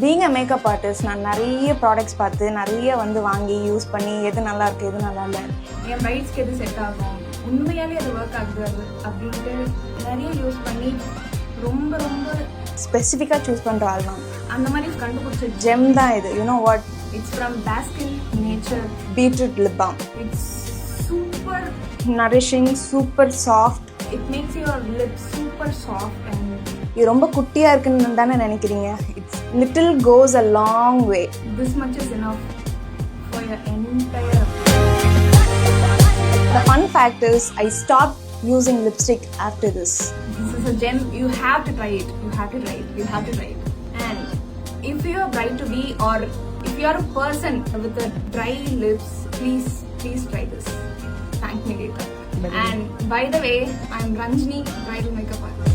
Being a makeup artist நான் நிறைய products பார்த்து நிறைய வாங்கி யூஸ் பண்ணி எது நல்லா இருக்கு எது நல்லா இல்லை, என் பிரைட்ஸ்க்கு எது செட் ஆகும், உண்மையாலே அது ஒர்க் ஆகுது அது அப்படின்ட்டு நிறைய யூஸ் பண்ணி ரொம்ப ரொம்ப ஸ்பெசிஃபிக்காக சூஸ் பண்ணுற ஆள் தான். அந்த மாதிரி கண்டுபிடிச்ச ஜெம் தான் இது. You know what, it's from Baskin nature beetroot lip balm. It's super nourishing, super soft. It makes your lips super soft and இது ரொம்ப குட்டியாக இருக்குன்னு தானே நினைக்கிறீங்க. It's little goes a long way. This much is enough for your entire. The fun fact is I stopped using lipstick after this. This is a gem. You have to try it. You have to try it. You have to try it. And if you are bride to be, or if you are a person with a dry lips, please try this. Thank me later. And by the way, I am Ranjini, bridal makeup artist.